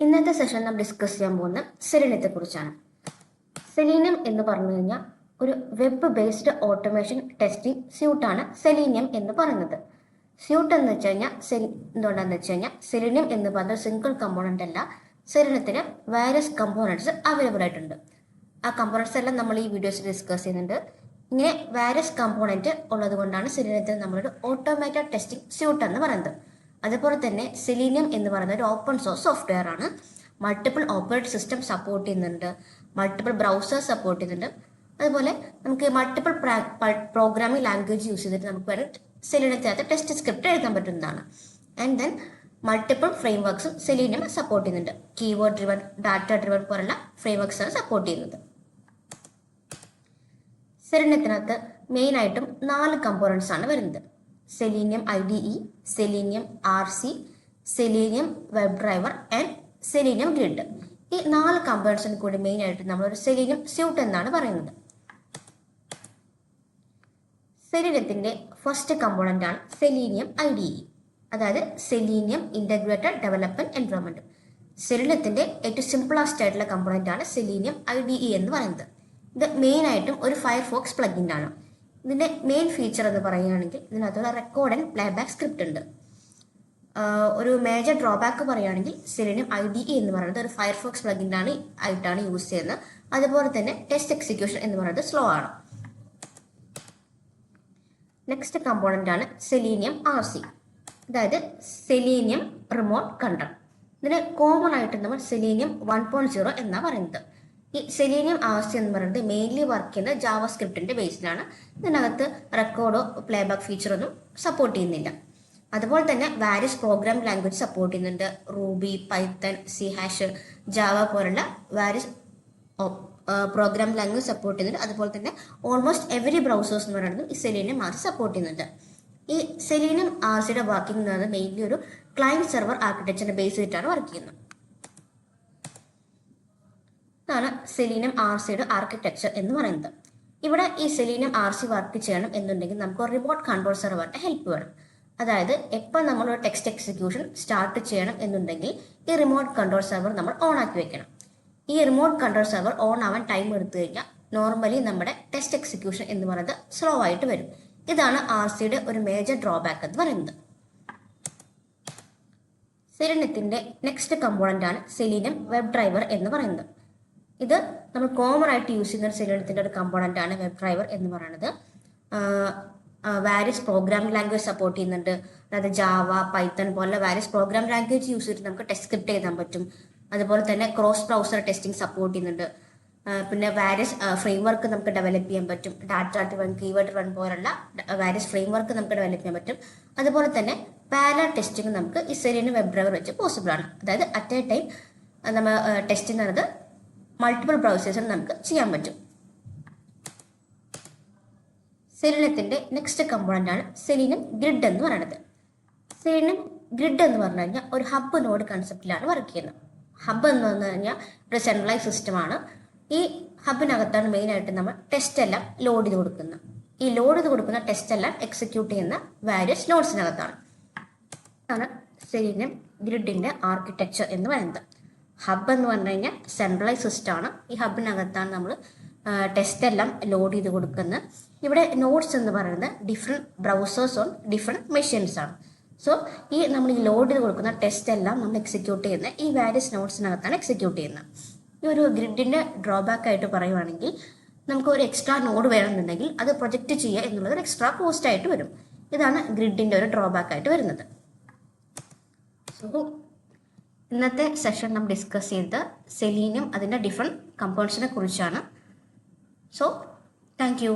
ഇന്നത്തെ സെഷൻ നാം ഡിസ്കസ് ചെയ്യാൻ പോകുന്ന സെലീനിയത്തെ കുറിച്ചാണ്. സെലീനിയം എന്ന് പറഞ്ഞു കഴിഞ്ഞാൽ ഒരു വെബ് ബേസ്ഡ് ഓട്ടോമേഷൻ ടെസ്റ്റിംഗ് സ്യൂട്ടാണ് സെലീനിയം എന്ന് പറയുന്നത്. സ്യൂട്ട് എന്ന് വെച്ച് കഴിഞ്ഞാൽ എന്തുകൊണ്ടാന്ന് വെച്ച് കഴിഞ്ഞാൽ സെലീനിയം എന്ന് പറഞ്ഞ സിംഗിൾ കമ്പോണന്റ് അല്ല, സെലീനിയത്തിന് വേരിയസ് കമ്പോണൻറ്റ്സ് അവൈലബിൾ ആയിട്ടുണ്ട്. ആ കമ്പോണൻറ്റ്സ് എല്ലാം നമ്മൾ ഈ വീഡിയോസ് ഡിസ്കസ് ചെയ്യുന്നുണ്ട്. ഇങ്ങനെ വേരിയസ് കമ്പോണന്റ് ഉള്ളത് കൊണ്ടാണ് സെലീനിയത്തിന് നമ്മളൊരു ഓട്ടോമേറ്റഡ് ടെസ്റ്റിംഗ് സ്യൂട്ട് എന്ന് പറയുന്നത്. അതുപോലെ തന്നെ സെലീനിയം എന്ന് പറയുന്നത് ഒരു ഓപ്പൺ സോഴ്സ് സോഫ്റ്റ്വെയർ ആണ്. മൾട്ടിപ്പിൾ ഓപ്പറേറ്റിംഗ് സിസ്റ്റം സപ്പോർട്ട് ചെയ്യുന്നുണ്ട്, മൾട്ടിപ്പിൾ ബ്രൗസേഴ്സ് സപ്പോർട്ട് ചെയ്യുന്നുണ്ട്. അതുപോലെ നമുക്ക് മൾട്ടിപ്പിൾ പ്രോഗ്രാമിംഗ് ലാംഗ്വേജ് യൂസ് ചെയ്തിട്ട് നമുക്ക് വേറെ സെലീനിയത്തിനകത്ത് ടെസ്റ്റ് സ്ക്രിപ്റ്റ് എഴുതാൻ പറ്റുന്നതാണ്. ആൻഡ് ദെൻ മൾട്ടിപ്പിൾ ഫ്രെയിം വർക്ക്സും സെലീനിയം സപ്പോർട്ട് ചെയ്യുന്നുണ്ട്. കീവേഡ് ഡ്രിവൺ, ഡാറ്റ ഡ്രിവൺ പോലുള്ള ഫ്രെയിം വർക്ക്സ് ആണ് സപ്പോർട്ട് ചെയ്യുന്നത്. സെലീനിയത്തിനകത്ത് മെയിൻ ആയിട്ടും 4 കമ്പോണൻസ് ആണ് വരുന്നത്. Selenium IDE, selenium RC, selenium web driver and selenium grid. ഈ 4 കമ്പോണൻസിന് കൂടി മെയിൻ ആയിട്ട് നമ്മളൊരു സെലീനിയം സ്യൂട്ട് എന്നാണ് പറയുന്നത്. സെലീനിയത്തിന്റെ ഫസ്റ്റ് കമ്പോണന്റ് ആണ് സെലീനിയം IDE, അതായത് സെലീനിയം ഇന്റഗ്രേറ്റഡ് ഡെവലപ്മെന്റ് എൻവയോൺമെന്റ്. സെലീനിയത്തിന്റെ ഏറ്റവും സിംപിളസ്റ്റ് ആയിട്ടുള്ള കമ്പോണന്റ് ആണ് സെലീനിയം IDE എന്ന് പറയുന്നത്. ഇത് മെയിൻ ആയിട്ടും ഒരു ഫയർഫോക്സ് പ്ലഗിൻ ആണ്. ഇതിന്റെ മെയിൻ ഫീച്ചർ എന്ന് പറയുകയാണെങ്കിൽ ഇതിനകത്തുള്ള റെക്കോർഡ് ആൻഡ് പ്ലേബാക്ക് സ്ക്രിപ്റ്റ് ഉണ്ട്. ഒരു മേജർ ഡ്രോബാക്ക് പറയുകയാണെങ്കിൽ സെലീനിയം IDE എന്ന് പറയുന്നത് ഒരു ഫയർഫോക്സ് പ്ലഗിൻ ആയിട്ടാണ് യൂസ് ചെയ്യുന്നത്. അതുപോലെ തന്നെ ടെസ്റ്റ് എക്സിക്യൂഷൻ എന്ന് പറയുന്നത് സ്ലോ ആണ്. നെക്സ്റ്റ് കമ്പോണന്റ് ആണ് സെലീനിയം RC, അതായത് സെലീനിയം റിമോട്ട് കൺട്രോൾ. ഇതിന് കോമൺ ആയിട്ട് നമ്മൾ സെലീനിയം 1.0 എന്നാണ് പറയുന്നത്. ഈ സെലീനിയം RC എന്ന് പറയുന്നത് മെയിൻലി വർക്ക് ചെയ്യുന്നത് ജാവ സ്ക്രിപ്റ്റിന്റെ ബേസിലാണ്. ഇതിനകത്ത് റെക്കോർഡോ പ്ലേബാക്ക് ഫീച്ചറൊന്നും സപ്പോർട്ട് ചെയ്യുന്നില്ല. അതുപോലെ തന്നെ വാരിയസ് പ്രോഗ്രാം ലാംഗ്വേജ് സപ്പോർട്ട് ചെയ്യുന്നുണ്ട്. റൂബി, പൈത്തൺ, C#, ജാവ പോലുള്ള വാരിയസ് പ്രോഗ്രാം ലാംഗ്വേജ് സപ്പോർട്ട് ചെയ്യുന്നുണ്ട്. അതുപോലെ തന്നെ ഓൾമോസ്റ്റ് എവറി ബ്രൗസേഴ്സ് എന്ന് പറയുന്നത് ഈ സെലീനിയം RC സപ്പോർട്ട് ചെയ്യുന്നുണ്ട്. ഈ സെലീനിയം RCയുടെ വർക്കിംഗ് എന്ന് പറയുന്നത് മെയിൻലി ഒരു ക്ലയന്റ് സെർവർ ആർക്കിടെക്ചറിനെ ബേസ് ചെയ്തിട്ടാണ് വർക്ക് ചെയ്യുന്നത്. ഇതാണ് സെലീനിയം RCയുടെ ആർക്കിടെക്ചർ എന്ന് പറയുന്നത്. ഇവിടെ ഈ സെലീനിയം RC വർക്ക് ചെയ്യണം എന്നുണ്ടെങ്കിൽ നമുക്ക് റിമോട്ട് കൺട്രോൾ സെർവറിന്റെ ഹെൽപ്പ് വേണം. അതായത് എപ്പോൾ നമ്മൾ ഒരു ടെക്സ്റ്റ് എക്സിക്യൂഷൻ സ്റ്റാർട്ട് ചെയ്യണം എന്നുണ്ടെങ്കിൽ ഈ റിമോട്ട് കൺട്രോൾ സെർവർ നമ്മൾ ഓൺ ആക്കി വെക്കണം. ഈ റിമോട്ട് കൺട്രോൾ സെർവർ ഓൺ ആവാൻ ടൈം എടുത്തു കഴിഞ്ഞാൽ നോർമലി നമ്മുടെ ടെസ്റ്റ് എക്സിക്യൂഷൻ എന്ന് പറയുന്നത് സ്ലോ ആയിട്ട് വരും. ഇതാണ് RCയുടെ ഒരു മേജർ ഡ്രോബാക്ക് എന്ന് പറയുന്നത്. സെലീനിയത്തിന്റെ നെക്സ്റ്റ് കമ്പോണന്റ് ആണ് സെലീനിയം വെബ് ഡ്രൈവർ എന്ന് പറയുന്നത്. ഇത് നമ്മൾ കോമൺ ആയിട്ട് യൂസ് ചെയ്യുന്ന സെലീനിയത്തിന്റെ ഒരു കമ്പോണന്റ് ആണ് വെബ് ഡ്രൈവർ എന്ന് പറയുന്നത്. വാരിയസ് പ്രോഗ്രാമിംഗ് ലാംഗ്വേജ് സപ്പോർട്ട് ചെയ്യുന്നുണ്ട്. അതായത് ജാവ, പൈത്തൺ പോലുള്ള വാരിയസ് പ്രോഗ്രാം ലാംഗ്വേജ് യൂസ് ചെയ്തിട്ട് നമുക്ക് ടെസ്റ്റ് സ്ക്രിപ്റ്റ് എഴുതാൻ പറ്റും. അതുപോലെ തന്നെ ക്രോസ് ബ്രൗസർ ടെസ്റ്റിംഗ് സപ്പോർട്ട് ചെയ്യുന്നുണ്ട്. പിന്നെ വാരിയസ് ഫ്രെയിം വർക്ക് നമുക്ക് ഡെവലപ്പ് ചെയ്യാൻ പറ്റും. ഡാറ്റ ഡ്രിവൺ, കീവേഡ് ഡ്രിവൺ പോലുള്ള വാരിയസ് ഫ്രെയിം വർക്ക് നമുക്ക് ഡെവലപ്പ് ചെയ്യാൻ പറ്റും. അതുപോലെ തന്നെ പാരലൽ ടെസ്റ്റിംഗ് നമുക്ക് ഈ സെലീനിയം വെബ് ഡ്രൈവർ വെച്ച് പോസിബിൾ ആണ്. അതായത് അറ്റ് എ ടൈം നമ്മൾ ടെസ്റ്റ് ചെയ്യുന്നത് മൾട്ടിപ്പിൾ ബ്രൗസേഴ്സിൽ നമുക്ക് ചെയ്യാൻ പറ്റും. സെലീനിയത്തിന്റെ നെക്സ്റ്റ് കമ്പോണന്റ് ആണ് സെലീനിയം ഗ്രിഡ് എന്ന് പറയുന്നത്. സെലീനിയം ഗ്രിഡ് എന്ന് പറഞ്ഞു കഴിഞ്ഞാൽ ഒരു ഹബ്ബ് നോഡ് കൺസെപ്റ്റിലാണ് വർക്ക് ചെയ്യുന്നത്. ഹബ്ബ് എന്ന് പറഞ്ഞു കഴിഞ്ഞാൽ ഒരു സെൻട്രലൈസ് സിസ്റ്റമാണ്. ഈ ഹബിനകത്താണ് മെയിൻ ആയിട്ട് നമ്മൾ ടെസ്റ്റ് എല്ലാം ലോഡ് ചെയ്ത് കൊടുക്കുന്നത്. ഈ ലോഡ് ചെയ്ത് കൊടുക്കുന്ന ടെസ്റ്റ് എല്ലാം എക്സിക്യൂട്ട് ചെയ്യുന്ന വാരിയസ് നോഡ്സിനകത്താണ്. ആണ് സെലീനിയം ഗ്രിഡിന്റെ ആർക്കിടെക്ചർ എന്ന് പറയുന്നത്. ഹബ് എന്ന് പറഞ്ഞു കഴിഞ്ഞാൽ സെൻട്രലൈസ് സിസ്റ്റം ആണ്. ഈ ഹബിനകത്താണ് നമ്മൾ ടെസ്റ്റ് എല്ലാം ലോഡ് ചെയ്ത് കൊടുക്കുന്നത്. ഇവിടെ നോഡ്സ് എന്ന് പറയുന്നത് different browsers on different machines ആണ്. സോ ഈ നമ്മൾ ഈ ലോഡ് ചെയ്ത് കൊടുക്കുന്ന ടെസ്റ്റ് എല്ലാം നമ്മൾ എക്സിക്യൂട്ട് ചെയ്യുന്നത് ഈ വാരിയസ് നോഡ്സിനകത്താണ് എക്സിക്യൂട്ട് ചെയ്യുന്നത്. ഈ ഒരു ഗ്രിഡിന്റെ ഡ്രോബാക്ക് ആയിട്ട് പറയുവാണെങ്കിൽ നമുക്ക് ഒരു എക്സ്ട്രാ നോഡ് വേണമെന്നുണ്ടെങ്കിൽ അത് പ്രൊജക്റ്റ് ചെയ്യുക എന്നുള്ളത് ഒരു എക്സ്ട്രാ കോസ്റ്റ് ആയിട്ട് വരും. ഇതാണ് ഗ്രിഡിന്റെ ഒരു ഡ്രോബാക്ക് ആയിട്ട് വരുന്നത്. സോ ഇന്നത്തെ സെഷൻ നമ്മൾ ഡിസ്കസ് ചെയ്തത് സെലീനിയം അതിൻ്റെ ഡിഫറെൻറ്റ് കമ്പോണൻസിനെ കുറിച്ചാണ്. So thank you.